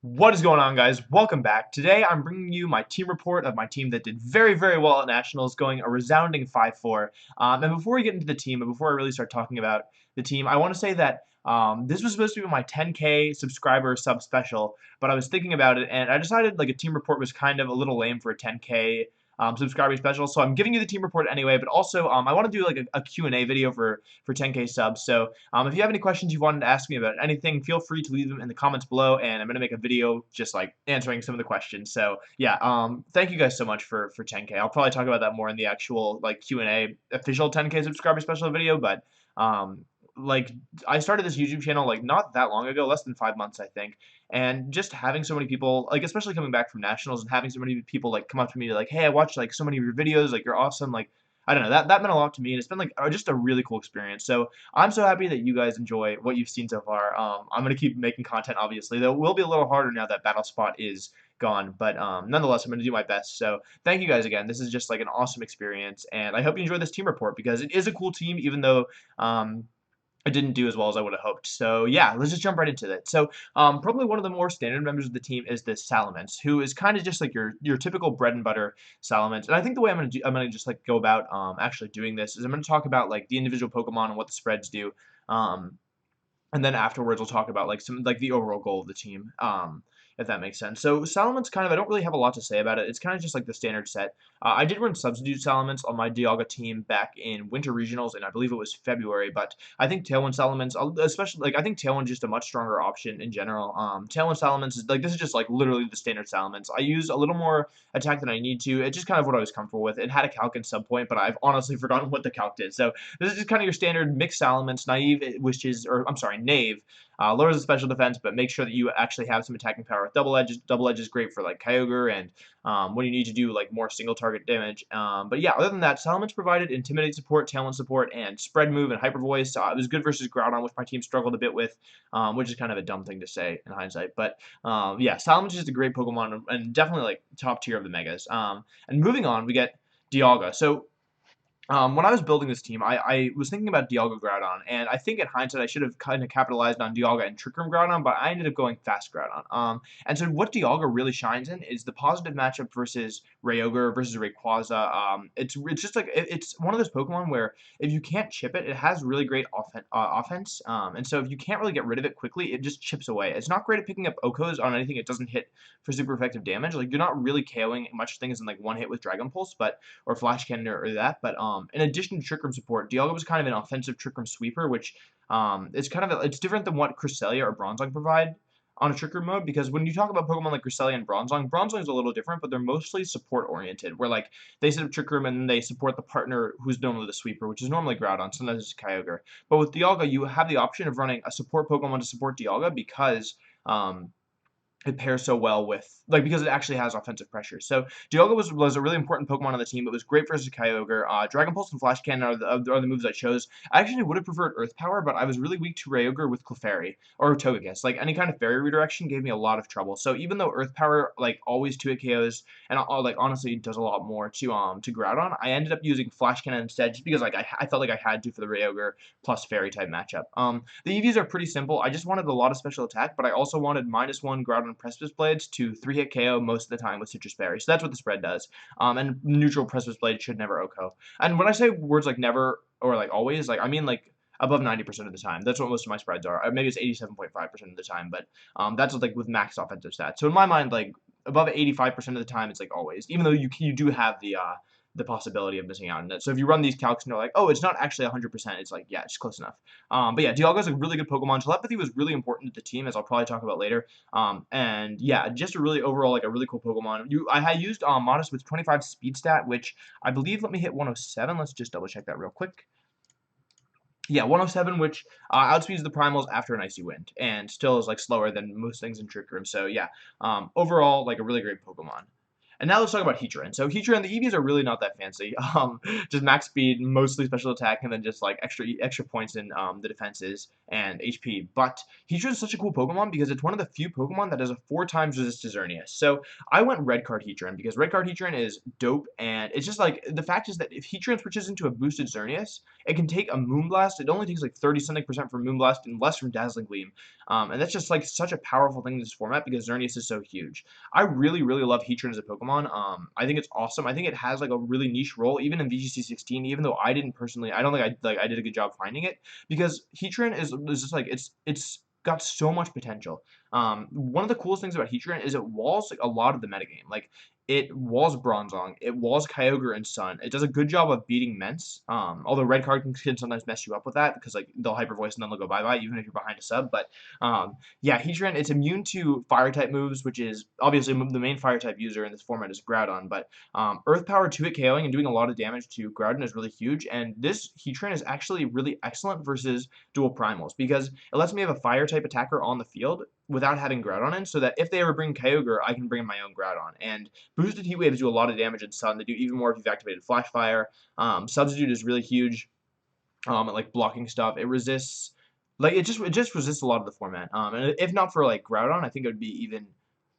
What is going on, guys? Welcome back. Today I'm bringing you my team report of my team that did very, very well at Nationals, going a resounding 5-4. And before we get into the team, and before I really start talking about the team, I want to say that this was supposed to be my 10K subscriber sub special, but I was thinking about it, and I decided like a team report was kind of a little lame for a 10K subscriber special, so I'm giving you the team report anyway, but also I want to do like a Q&A video for 10K subs, so if you have any questions you wanted to ask me about anything, feel free to leave them in the comments below, and I'm going to make a video just like answering some of the questions. So yeah, thank you guys so much for 10K. I'll probably talk about that more in the actual like Q&A official 10K subscriber special video, but um, like I started this YouTube channel like not that long ago, less than 5 months I think, and just having so many people like especially coming back from nationals and having so many people like come up to me like, hey, I watched like so many of your videos, like you're awesome, like I don't know, that meant a lot to me, and it's been like just a really cool experience. So I'm so happy that you guys enjoy what you've seen so far. I'm gonna keep making content, obviously. Though it will be a little harder now that Battle Spot is gone, but nonetheless, I'm gonna do my best. So thank you guys again. This is just like an awesome experience, and I hope you enjoy this team report because it is a cool team, even though I didn't do as well as I would have hoped. So yeah, let's just jump right into it. So probably one of the more standard members of the team is this Salamence, who is kind of just like your typical bread and butter Salamence. And I think the way I'm gonna just like go about actually doing this is I'm gonna talk about like the individual Pokemon and what the spreads do. Um, and then afterwards we'll talk about like some like the overall goal of the team, if that makes sense. So Salamence kind of I don't really have a lot to say about it. It's kind of just like the standard set. I did run substitute Salamence on my Dialga team back in Winter Regionals, and I believe it was February. But I think Tailwind Salamence, especially like I think Tailwind is just a much stronger option in general. Tailwind Salamence is like this is just like literally the standard Salamence. I use a little more attack than I need to. It's just kind of what I was comfortable with. It had a calc in sub point, but I've honestly forgotten what the calc did. So this is just kind of your standard mixed Salamence, naive, which is, or I'm sorry, Knave. Lowers the special defense, but make sure that you actually have some attacking power with double edge. Double edge is great for like Kyogre and when you need to do like more single target damage. But yeah, other than that, Salamence provided Intimidate support, Tailwind support, and Spread Move and Hyper Voice. It was good versus Groudon, which my team struggled a bit with, which is kind of a dumb thing to say in hindsight. But yeah, Salamence is just a great Pokemon and definitely like top tier of the Megas. And moving on, we get Dialga. So when I was building this team, I was thinking about Dialga Groudon, and I think in hindsight I should have kind of capitalized on Dialga and Trick Room Groudon, but I ended up going Fast Groudon. And so what Dialga really shines in is the positive matchup versus Kyogre versus Rayquaza. It's just like it's one of those Pokemon where if you can't chip it, it has really great offense. And so if you can't really get rid of it quickly, it just chips away. It's not great at picking up Okos on anything it doesn't hit for super effective damage. Like you're not really KOing much things in like one hit with Dragon Pulse, but or Flash Cannon or that. But in addition to Trick Room support, Dialga was kind of an offensive Trick Room sweeper, which is kind of it's different than what Cresselia or Bronzong provide on a Trick Room mode, because when you talk about Pokemon like Cresselia and Bronzong is a little different, but they're mostly support oriented, where like they set up Trick Room and then they support the partner who's normally the sweeper, which is normally Groudon, sometimes it's Kyogre. But with Dialga, you have the option of running a support Pokemon to support Dialga because it pairs so well with, like, because it actually has offensive pressure. So Dialga was a really important Pokemon on the team. It was great versus Kyogre. Dragon Pulse and Flash Cannon are the moves I chose. I actually would have preferred Earth Power, but I was really weak to Kyogre with Clefairy or Togekiss. Like, any kind of Fairy redirection gave me a lot of trouble. So even though Earth Power, like, always 2-hit KOs and, like, honestly does a lot more to Groudon, I ended up using Flash Cannon instead just because, like, I felt like I had to for the Kyogre plus Fairy type matchup. The EVs are pretty simple. I just wanted a lot of special attack, but I also wanted -1 Groudon Precipice Blades to 3-hit KO most of the time with Citrus Berry. So that's what the spread does. And neutral Precipice Blade should never OHKO. And when I say words like never or like always, like I mean like above 90% of the time. That's what most of my spreads are. Maybe it's 87.5% of the time, but that's like with max offensive stats. So in my mind, like above 85% of the time, it's like always. Even though you do have the possibility of missing out on it. So if you run these calcs and you're like, oh, it's not actually 100%, it's like, yeah, it's close enough. But yeah, Dialga is a really good Pokemon. Telepathy was really important to the team, as I'll probably talk about later. And yeah, just a really overall, like a really cool Pokemon. I had used Modest with 25 speed stat, which I believe let me hit 107. Let's just double check that real quick. Yeah, 107, which outspeeds the primals after an icy wind, and still is like slower than most things in Trick Room. So yeah, overall, like a really great Pokemon. And now let's talk about Heatran. So Heatran, the EVs are really not that fancy. Just max speed, mostly special attack, and then just like extra points in the defenses and HP. But Heatran is such a cool Pokemon because it's one of the few Pokemon that has a 4 times resist to Xerneas. So I went red card Heatran because red card Heatran is dope, and it's just like the fact is that if Heatran switches into a boosted Xerneas, it can take a Moonblast. It only takes like 30-something% from Moonblast and less from Dazzling Gleam. And that's just like such a powerful thing in this format because Xerneas is so huge. I really, really love Heatran as a Pokemon. I think it's awesome. I think it has like a really niche role, even in VGC 16. Even though I didn't personally, I don't think I did a good job finding it because Heatran is just like it's got so much potential. One of the coolest things about Heatran is it walls like a lot of the metagame. Like it walls Bronzong, it walls Kyogre and Sun. It does a good job of beating Mence. Although red card can sometimes mess you up with that because like they'll hyper voice and then they'll go bye bye even if you're behind a sub. But yeah, Heatran, it's immune to fire type moves, which is obviously the main fire type user in this format is Groudon. But Earth Power 2-hit KOing and doing a lot of damage to Groudon is really huge. And this Heatran is actually really excellent versus dual primals because it lets me have a fire type attacker on the field without having Groudon in, so that if they ever bring Kyogre, I can bring in my own Groudon. And boosted Heat Waves do a lot of damage in Sun. They do even more if you've activated Flash Fire. Substitute is really huge at like blocking stuff. It resists, like it just resists a lot of the format. And if not for like Groudon, I think it would be even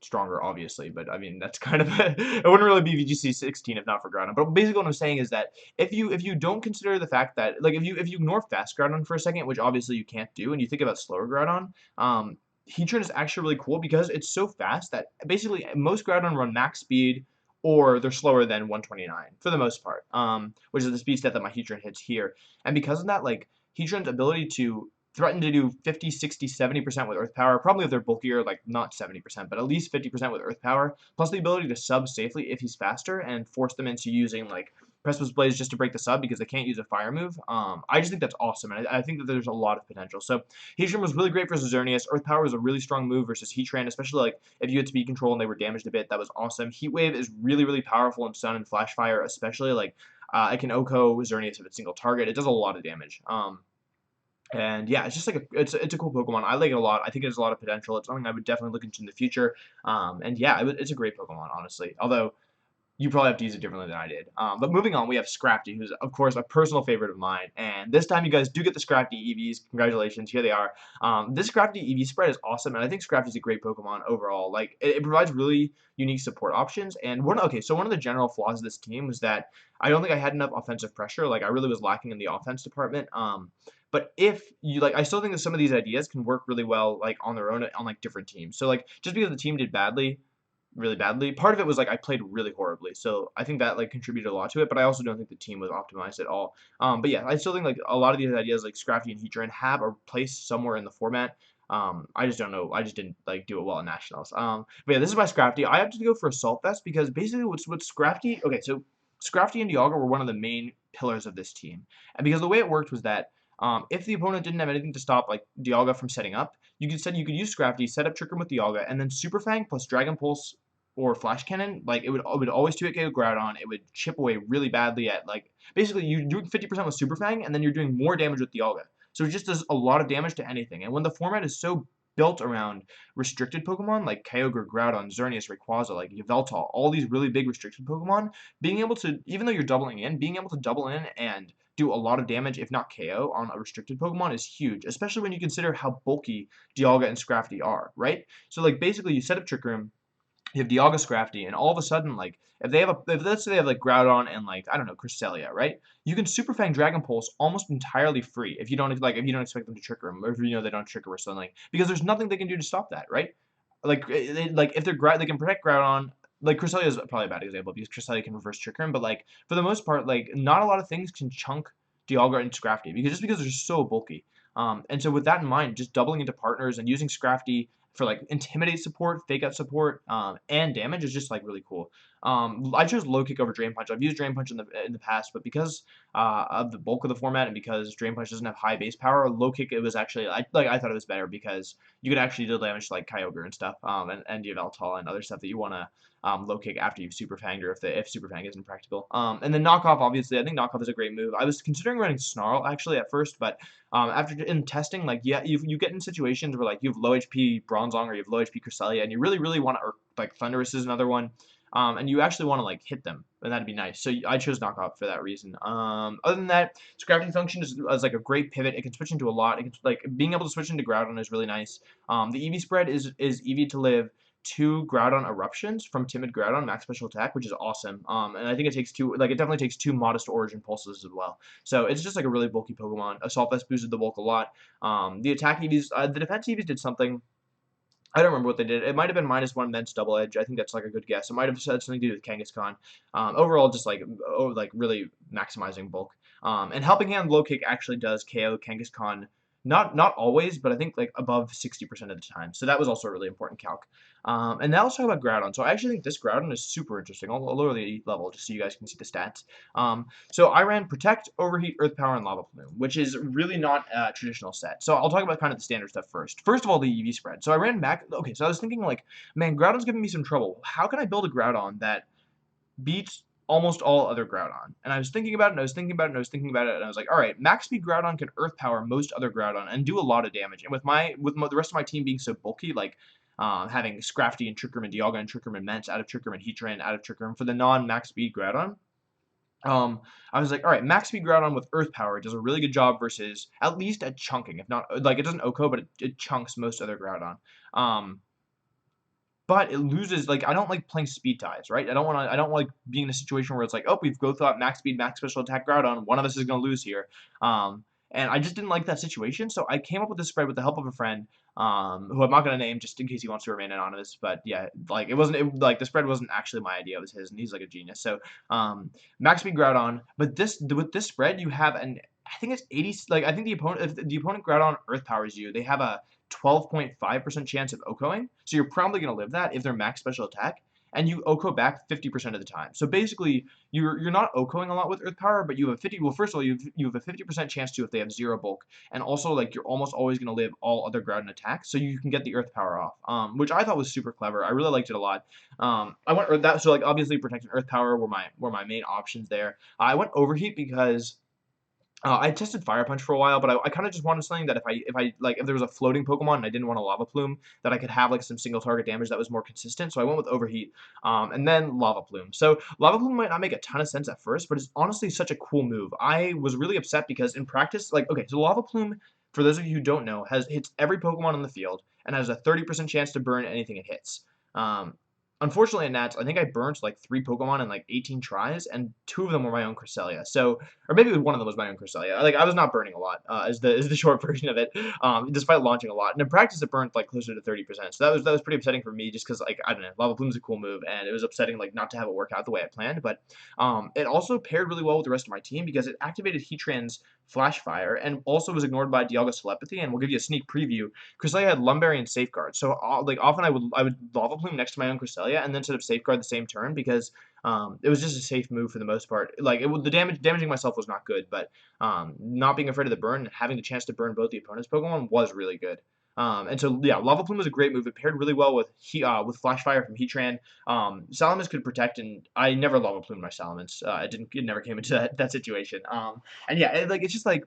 stronger, obviously. But I mean, that's kind of it wouldn't really be VGC 16 if not for Groudon. But basically, what I'm saying is that if you don't consider the fact that like if you ignore fast Groudon for a second, which obviously you can't do, and you think about slower Groudon, Heatran is actually really cool because it's so fast that basically most Groudon run max speed or they're slower than 129 for the most part, which is the speed stat that my Heatran hits here. And because of that, like Heatran's ability to threaten to do 50, 60, 70% with Earth Power, probably if they're bulkier, like not 70%, but at least 50% with Earth Power, plus the ability to sub safely if he's faster and force them into using like Precipice Blaze just to break the sub because they can't use a fire move. I just think that's awesome, and I think that there's a lot of potential. So Heatran was really great versus Xerneas. Earth Power was a really strong move versus Heatran, especially like if you had speed control and they were damaged a bit. That was awesome. Heat Wave is really, really powerful in Sun and Flash Fire, especially like it can OHKO Xerneas if it's single target. It does a lot of damage. And yeah, it's just like it's a cool Pokemon. I like it a lot. I think it has a lot of potential. It's something I would definitely look into in the future. And yeah, it's a great Pokemon, honestly. Although you probably have to use it differently than I did. But moving on, we have Scrafty, who's, of course, a personal favorite of mine. And this time, you guys do get the Scrafty EVs. Congratulations. Here they are. This Scrafty EV spread is awesome, and I think Scrafty's a great Pokemon overall. Like, it provides really unique support options. And one of the general flaws of this team was that I don't think I had enough offensive pressure. Like, I really was lacking in the offense department. But if you like, I still think that some of these ideas can work really well, like on their own on like different teams. So like, just because the team did really badly. Part of it was like I played really horribly, so I think that like contributed a lot to it. But I also don't think the team was optimized at all. But yeah, I still think like a lot of these ideas like Scrafty and Heatran have a place somewhere in the format. I just don't know. I just didn't like do it well at nationals. But yeah, this is my Scrafty. I opted to go for Assault Vest because basically what's Scrafty. Okay, so Scrafty and Dialga were one of the main pillars of this team, and because the way it worked was that if the opponent didn't have anything to stop like Dialga from setting up, you could use Scrafty, set up Trick Room with Dialga, and then Super Fang plus Dragon Pulse or Flash Cannon, like it would always 2-hit KO Groudon. It would chip away really badly at like basically you're doing 50% with Super Fang, and then you're doing more damage with Dialga. So it just does a lot of damage to anything. And when the format is so built around restricted Pokemon like Kyogre, Groudon, Xerneas, Rayquaza, like Yveltal, all these really big restricted Pokemon, being able to, even though you're doubling in, being able to double in and do a lot of damage, if not KO, on a restricted Pokemon is huge, especially when you consider how bulky Dialga and Scrafty are, right? So like basically you set up Trick Room, you have Dialga, Scrafty, and all of a sudden, like, if let's say they have like Groudon and like I don't know Cresselia, right? You can Super Fang Dragon Pulse almost entirely free if you don't expect them to Trick Room, or if you know they don't Trick Room or something, because there's nothing they can do to stop that, right? Like if they can protect Groudon. Like Cresselia is probably a bad example because Cresselia can reverse Trick Room, but like for the most part, like not a lot of things can chunk Dialga and Scrafty because they're so bulky. And so with that in mind, just doubling into partners and using Scrafty for like intimidate support, fake out support, and damage is just like really cool. I chose low kick over Drain Punch. I've used Drain Punch in the past, but because of the bulk of the format and because Drain Punch doesn't have high base power, low kick it was actually I thought it was better because you could actually deal damage to like Kyogre and stuff, and Yveltal and other stuff that you want to low kick after you've Super Fanged or if Super Fang isn't practical. And then Knockoff, obviously, I think Knockoff is a great move. I was considering running Snarl actually at first, but after in testing, like yeah, you get in situations where like you have low HP Bronzong or you have low HP Cresselia, and you really want to, or like Thundurus is another one. and you actually want to like hit them, and that'd be nice. So I chose knockoff for that reason. Other than that, scrapping function is like a great pivot. It can switch into a lot. It can, like being able to switch into Groudon is really nice. The EV spread is EV to live 2 Groudon eruptions from Timid Groudon max special attack, which is awesome. And I think it takes it definitely takes 2 modest origin pulses as well. So it's just like a really bulky Pokemon. Assault Vest boosted the bulk a lot. The attack EVs, the defense EVs did something. I don't remember what they did. It might have been -1 Immense Double Edge. I think that's like a good guess. It might have had something to do with Kangaskhan. Overall, just like really maximizing bulk. And Helping Hand Low Kick actually does KO Kangaskhan. Not always, but I think like above 60% of the time. So that was also a really important calc. And now let's talk about Groudon. So I actually think this Groudon is super interesting. I'll lower the level just so you guys can see the stats. So I ran Protect, Overheat, Earth Power, and Lava Plume, which is really not a traditional set. So I'll talk about kind of the standard stuff first. First of all, the EV spread. So I ran back. Okay, so I was thinking like, man, Groudon's giving me some trouble. How can I build a Groudon that beats almost all other Groudon? And I was thinking about it, and I was thinking about it, and I was thinking about it, and I was like, all right, max speed Groudon can Earth Power most other Groudon and do a lot of damage. And with the rest of my team being so bulky, like having Scrafty and Trick Room and Dialga and Trick Room and Mence out of Trick Room and Heatran out of Trick Room for the non-max speed Groudon, I was like, all right, max speed Groudon with Earth Power does a really good job versus at least at chunking, if not like it doesn't OHKO, but it chunks most other Groudon. But it loses, like, I don't like playing speed ties, right? I don't like being in a situation where it's like, oh, we've both thought max speed, max special attack Groudon, one of us is going to lose here. And I just didn't like that situation, so I came up with this spread with the help of a friend, who I'm not going to name just in case he wants to remain anonymous, but yeah, like, the spread wasn't actually my idea, it was his, and he's like a genius. So, max speed Groudon, but with this spread, you have I think it's 80, like, I think if the opponent Groudon Earth Powers you, they have a 12.5% chance of OHKOing, so you're probably going to live that if they're max special attack, and you OHKO back 50% of the time. So basically, you're not OHKOing a lot with Earth Power, but you have first of all, you have a 50% chance to if they have 0 bulk, and also, like, you're almost always going to live all other Groudon attacks, so you can get the Earth Power off, which I thought was super clever. I really liked it a lot. So, like, obviously, Protect and Earth Power were my main options there. I went Overheat because I tested Fire Punch for a while, but I kind of just wanted something that if there was a floating Pokemon and I didn't want a Lava Plume, that I could have like some single target damage that was more consistent. So I went with Overheat, and then Lava Plume. So Lava Plume might not make a ton of sense at first, but it's honestly such a cool move. I was really upset because in practice, like, okay, so Lava Plume, for those of you who don't know, hits every Pokemon on the field and has a 30% chance to burn anything it hits. Unfortunately, in Nats, I think I burnt like 3 Pokemon in like 18 tries, and 2 of them were my own Cresselia. So, or maybe one of them was my own Cresselia. Like, I was not burning a lot, is the short version of it, despite launching a lot. And in practice, it burnt like closer to 30%. So that was pretty upsetting for me, just because, like, I don't know, Lava Plume's a cool move, and it was upsetting like not to have it work out the way I planned. But it also paired really well with the rest of my team because it activated Heatran's Flash Fire, and also was ignored by Dialga's Telepathy. And we'll give you a sneak preview. Cresselia had Lumberry and Safeguard, so like often I would Lava Plume next to my own Cresselia, and then sort of Safeguard the same turn because it was just a safe move for the most part. Like the damaging myself was not good, but not being afraid of the burn and having the chance to burn both the opponent's Pokemon was really good. And so yeah, Lava Plume was a great move. It paired really well with Flash Fire from Heatran. Salamence could protect, and I never Lava Plumed my Salamence. It never came into that situation. And yeah, it's just like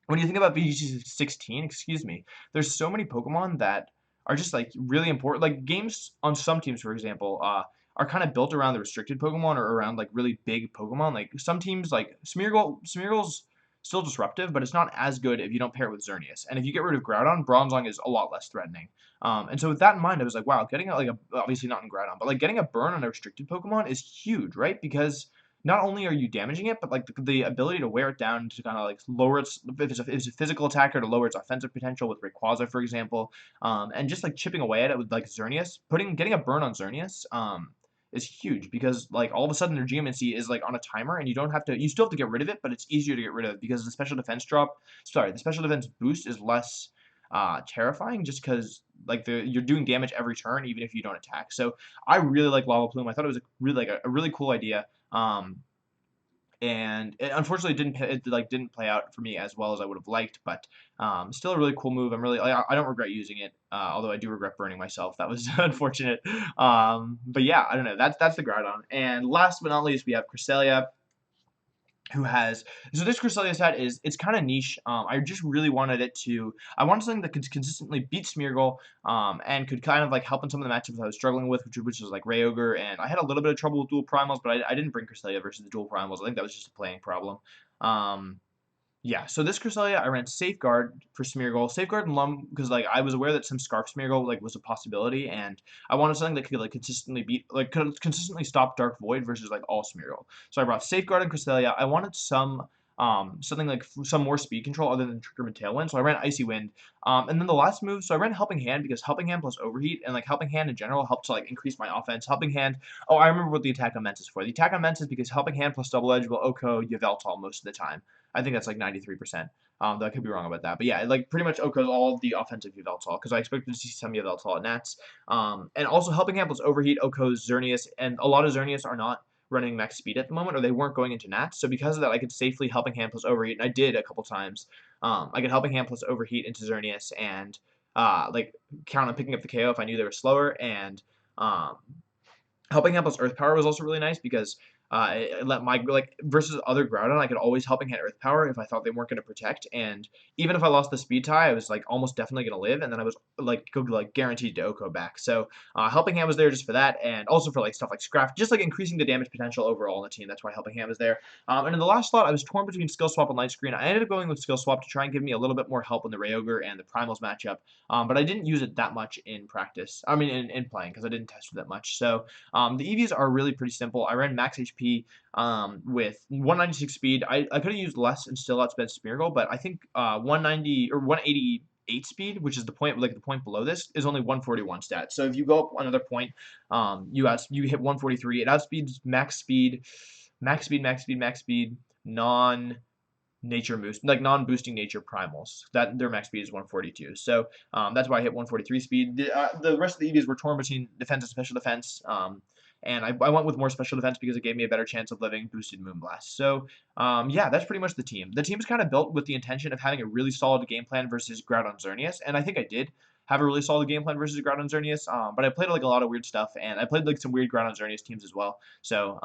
when you think about VGC 16, excuse me, there's so many Pokemon that are just like really important. Like games on some teams, for example, are kind of built around the restricted Pokemon or around like really big Pokemon. Like some teams, like Smeargle's still disruptive, but it's not as good if you don't pair it with Xerneas. And if you get rid of Groudon, Bronzong is a lot less threatening. And so with that in mind, I was like, wow, getting obviously not in Groudon, but like getting a burn on a restricted Pokemon is huge, right? Because not only are you damaging it, but like the ability to wear it down to kind of like lower its, if it's a physical attacker, to lower its offensive potential with Rayquaza, for example, and just like chipping away at it with like Xerneas, getting a burn on Xerneas, is huge because like all of a sudden their Geomancy is like on a timer and you still have to get rid of it, but it's easier to get rid of because the special defense boost is less terrifying just because like you're doing damage every turn even if you don't attack. So I really like Lava Plume. I thought it was a really cool idea. And it unfortunately didn't play out for me as well as I would have liked, but still a really cool move. I don't regret using it, although I do regret burning myself. That was unfortunate. But yeah, I don't know. That's the Groudon. And last but not least, we have Cresselia. who has so this Cresselia set it's kind of niche. I just really wanted it to I wanted something that could consistently beat Smeargle, and could kind of like help in some of the matchups I was struggling with, which was like Kyogre, and I had a little bit of trouble with dual primals, but I didn't bring Cresselia versus the dual primals. I think that was just a playing problem. Um, yeah, so this Cresselia, I ran Safeguard for Smeargle, Safeguard and Lum, because like I was aware that some Scarf Smeargle like was a possibility, and I wanted something that could like consistently beat, like could consistently stop Dark Void versus like all Smeargle. So I brought Safeguard and Cresselia. I wanted some something like some more speed control other than Trick Room and Tailwind, so I ran Icy Wind. And then the last move, so I ran Helping Hand because Helping Hand plus Overheat and like Helping Hand in general helped to like increase my offense. Helping Hand. Oh, I remember what the attack on Mence is for. The attack on Mence is because Helping Hand plus Double Edge will OHKO Yveltal most of the time. I think that's like 93%. Though I could be wrong about that. But yeah, like pretty much OHKO's all of the offensive Yveltal because I expected to see some Yveltal at Nats. And also Helping Hand plus Overheat, OHKO's Xerneas, and a lot of Xerneas are not running max speed at the moment, or they weren't going into Nats. So because of that, I could safely Helping Hand plus Overheat, and I did a couple times. I could Helping Hand plus Overheat into Xerneas and like count on picking up the KO if I knew they were slower. And Helping Hand plus Earth Power was also really nice because it let my like versus other Groudon, I could always Helping Hand Earth Power if I thought they weren't going to protect, and even if I lost the speed tie, I was like almost definitely going to live, and then I was like guaranteed to OHKO back. So Helping Hand was there just for that, and also for like stuff like Scrap, just like increasing the damage potential overall in the team. That's why Helping Hand was there. And in the last slot, I was torn between Skill Swap and Light Screen. I ended up going with Skill Swap to try and give me a little bit more help in the Kyogre and the Primals matchup, but I didn't use it that much in practice. I mean, in playing because I didn't test it that much. So the EVs are really pretty simple. I ran max HP with 196 speed. I could have used less and still outsped Smeargle, but I think 190 or 188 speed, which is the point like the point below this, is only 141 stat. So if you go up another point, you hit 143. It outspeeds max speed, max speed, non nature boost, like non-boosting nature primals. That their max speed is 142. So that's why I hit 143 speed. The rest of the EVs were torn between defense and special defense. And I went with more special defense because it gave me a better chance of living boosted Moonblast. So yeah, that's pretty much the team. The team is kind of built with the intention of having a really solid game plan versus Groudon Xerneas, and I think I did have a really solid game plan versus Groudon Xerneas. But I played like a lot of weird stuff, and I played like some weird Groudon Xerneas teams as well. So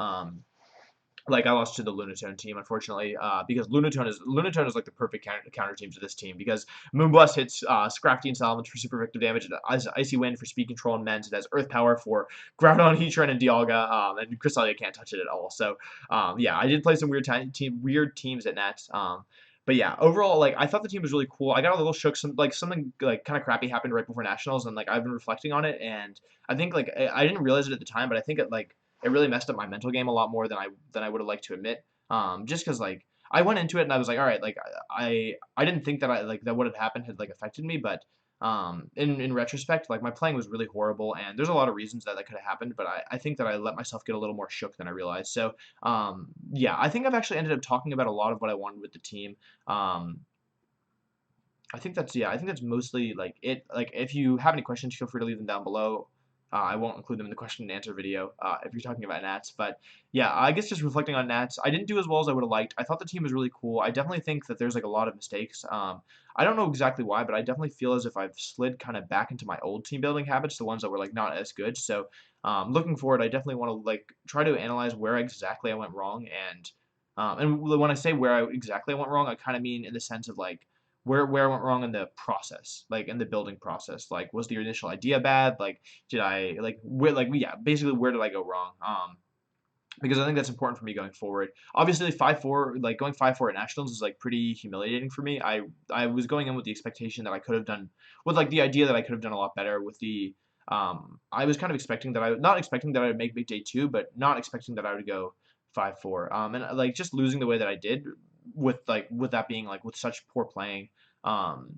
like I lost to the Lunatone team, unfortunately, because Lunatone is like the perfect counter team to this team because Moonblast hits Scrafty and Salamence for super effective damage, it has Icy Wind for speed control and Mence, it has Earth Power for Groudon, Heatran, and Dialga, and Cresselia can't touch it at all. So yeah, I did play some weird teams at Nats. But yeah, overall, like I thought the team was really cool. I got a little shook. Something like kind of crappy happened right before nationals, and like I've been reflecting on it, and I think like I didn't realize it at the time, but I think it really messed up my mental game a lot more than I would have liked to admit. Just because like I went into it and I was like, all right, like I didn't think that that would have happened had like affected me, but in retrospect, like my playing was really horrible, and there's a lot of reasons that could have happened, but I think that I let myself get a little more shook than I realized. So yeah, I think I've actually ended up talking about a lot of what I wanted with the team. I think that's mostly like it. Like if you have any questions, feel free to leave them down below. I won't include them in the question and answer video if you're talking about Nats. But yeah, I guess just reflecting on Nats, I didn't do as well as I would have liked. I thought the team was really cool. I definitely think that there's like a lot of mistakes. I don't know exactly why, but I definitely feel as if I've slid kind of back into my old team building habits, the ones that were like not as good. So looking forward, I definitely want to like try to analyze where exactly I went wrong, and when I say where exactly I went wrong, I kind of mean in the sense of like where I went wrong in the process, like in the building process. Like, was the initial idea bad? Like, did I yeah, basically where did I go wrong? Because I think that's important for me going forward. Obviously, 5-4, like going 5-4 at nationals is like pretty humiliating for me. I was going in with the expectation that I could have done, with like the idea that I could have done a lot better. With the I was kind of expecting that not expecting that I would make Big Day 2, but not expecting that I would go 5-4. And like just losing the way that I did with that being like with such poor playing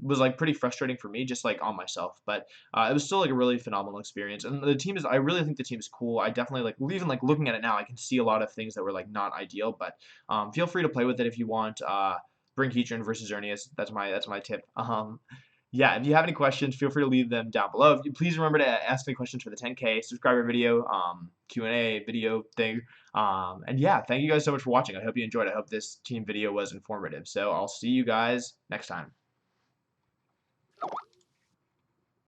was like pretty frustrating for me, just like on myself. But it was still like a really phenomenal experience, and the team is. I really think the team is cool. I definitely like even like looking at it now, I can see a lot of things that were like not ideal. But feel free to play with it if you want. Bring Heatran versus Xerneas. That's my tip. Yeah, if you have any questions, feel free to leave them down below. Please remember to ask me questions for the 10K subscriber video, Q&A video thing. And yeah, thank you guys so much for watching. I hope you enjoyed. I hope this team video was informative. So I'll see you guys next time.